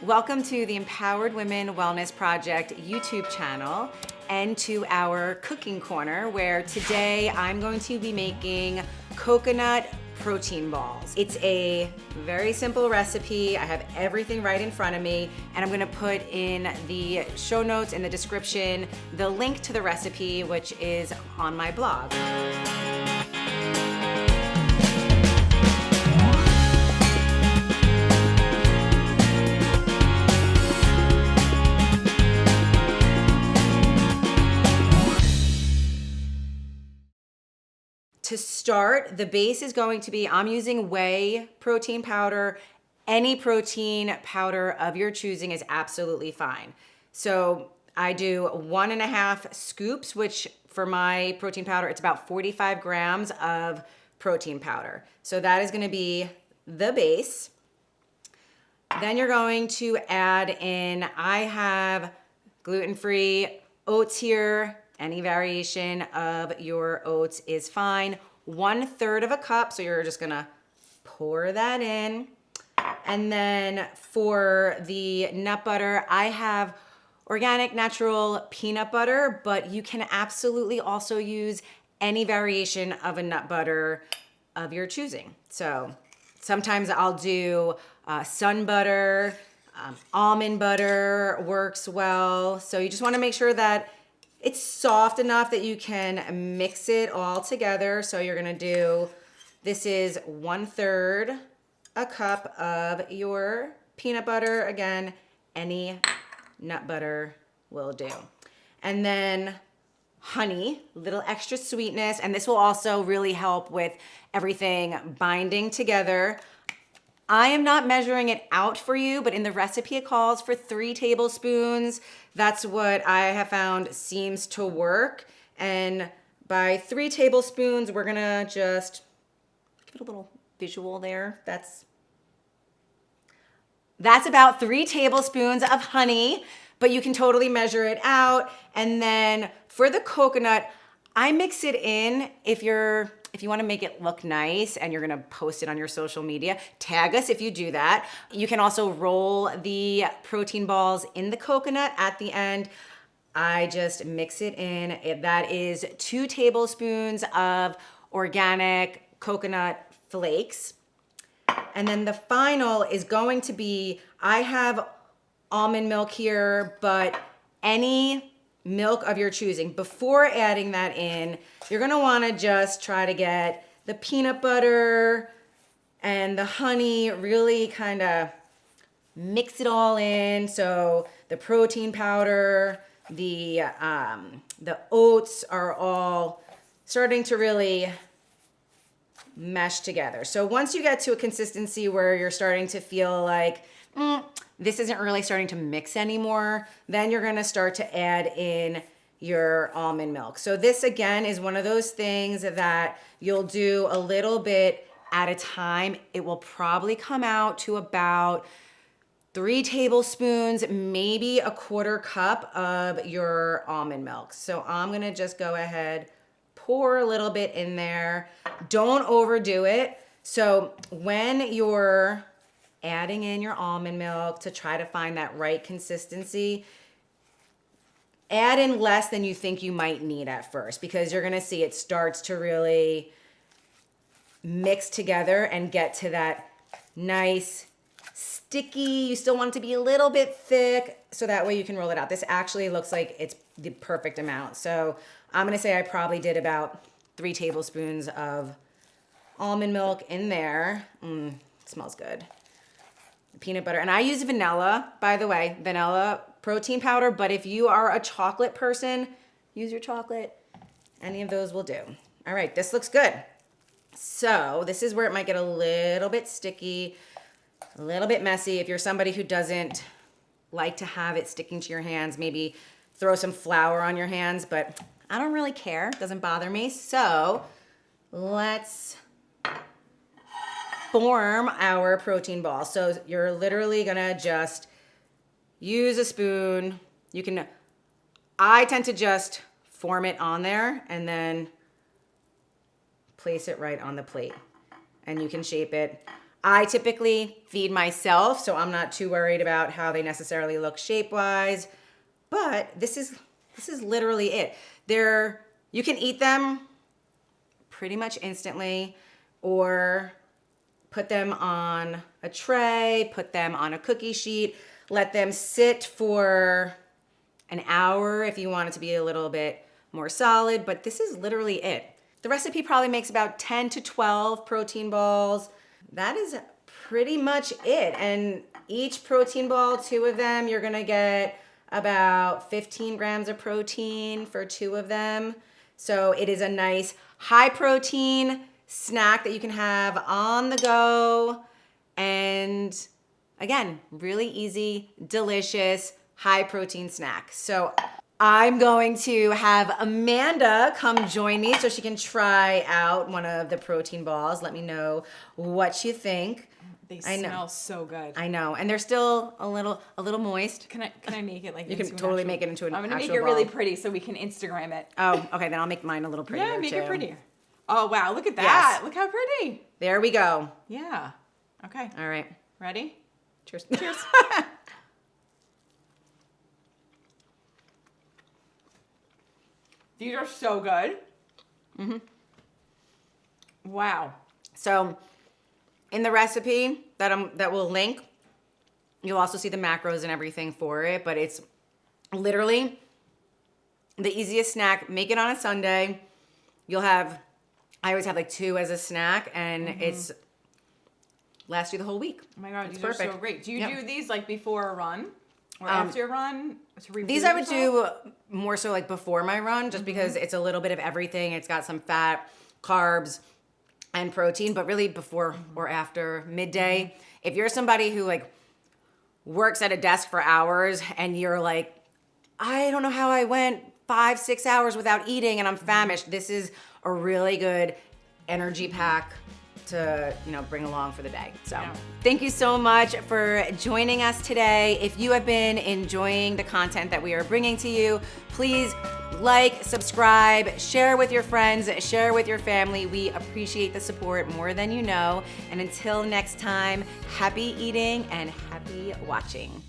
Welcome to the Empowered Women Wellness Project YouTube channel and to our cooking corner, where today I'm going to be making coconut protein balls. It's a very simple recipe. I have everything right in front of me, and I'm gonna put in the show notes in the description the link to the recipe, which is on my blog. To start, the base is going to be, I'm using whey protein powder. Any protein powder of your choosing is absolutely fine. So I do 1.5 scoops, which for my protein powder, it's about 45 grams of protein powder. So that is gonna be the base. Then you're going to add in, I have gluten-free oats here. Any variation of your oats is fine. 1/3 of a cup, so you're just gonna pour that in. And then for the nut butter, I have organic natural peanut butter, but you can absolutely also use any variation of a nut butter of your choosing. So sometimes I'll do sun butter, almond butter works well. So you just wanna make sure that it's soft enough that you can mix it all together. So you're gonna do, this is 1/3 a cup of your peanut butter. Again, any nut butter will do. And then honey, a little extra sweetness. And this will also really help with everything binding together. I am not measuring it out for you, but in the recipe it calls for 3 tablespoons. That's what I have found seems to work. And by 3 tablespoons, we're gonna just give it a little visual there. That's about 3 tablespoons of honey, but you can totally measure it out. And then for the coconut, I mix it in. If you wanna make it look nice and you're gonna post it on your social media, tag us if you do that. You can also roll the protein balls in the coconut at the end. I just mix it in. That is 2 tablespoons of organic coconut flakes. And then the final is going to be, I have almond milk here, but any milk of your choosing. Before adding that in, you're gonna wanna just try to get the peanut butter and the honey, really kind of mix it all in. So the protein powder, the oats are all starting to really mesh together. So once you get to a consistency where you're starting to feel like, this isn't really starting to mix anymore, then you're gonna start to add in your almond milk. So this again is one of those things that you'll do a little bit at a time. It will probably come out to about 3 tablespoons, maybe 1/4 cup of your almond milk. So I'm gonna just go ahead, pour a little bit in there. Don't overdo it. So when you're adding in your almond milk to try to find that right consistency, add in less than you think you might need at first, because you're gonna see it starts to really mix together and get to that nice sticky. You still want it to be a little bit thick, so that way you can roll it out. This actually looks like it's the perfect amount. So I'm gonna say I probably did about 3 tablespoons of almond milk in there. Smells good. Peanut butter, and I use vanilla, by the way, vanilla protein powder, but if you are a chocolate person, use your chocolate. Any of those will do. All right, this looks good. So this is where it might get a little bit sticky, a little bit messy. If you're somebody who doesn't like to have it sticking to your hands, maybe throw some flour on your hands, but I don't really care, it doesn't bother me. So let's form our protein ball. So you're literally gonna just use a spoon. I tend to just form it on there and then place it right on the plate. And you can shape it. I typically feed myself, so I'm not too worried about how they necessarily look shape-wise. But this is literally it. You can eat them pretty much instantly, or put them on a tray, put them on a cookie sheet, let them sit for an hour if you want it to be a little bit more solid, but this is literally it. The recipe probably makes about 10 to 12 protein balls. That is pretty much it. And each protein ball, 2 of them, you're gonna get about 15 grams of protein for 2 of them. So it is a nice high protein snack that you can have on the go. And again, really easy, delicious, high protein snack. So I'm going to have Amanda come join me so she can try out one of the protein balls. Let me know what you think. They smell so good. I know, and they're still a little moist. Can I make it like you can totally make it into an I'm gonna actual make it ball. really pretty so we can Instagram it. Oh, okay, then I'll make mine a little prettier. Yeah, make too. it prettier. Oh wow, look at that! Yes. Look how pretty. There we go. Yeah. Okay. All right. Ready? Cheers. Cheers. These are so good. Mm-hmm. Wow. So, in the recipe that we'll link, you'll also see the macros and everything for it, but it's literally the easiest snack. Make it on a Sunday. I always have like 2 as a snack, and it's lasts you the whole week. Oh my God, it's these perfect. are so great. Do you do these like before a run or after a run? These I would do more so like before my run, just because it's a little bit of everything. It's got some fat, carbs, and protein, but really before or after midday. If you're somebody who like works at a desk for hours and you're like, I don't know how I went 5-6 hours without eating and I'm famished, this is a really good energy pack to bring along for the day. So thank you so much for joining us today. If you have been enjoying the content that we are bringing to you, please like, subscribe, share with your friends, share with your family. We appreciate the support more than you know. And until next time, happy eating and happy watching.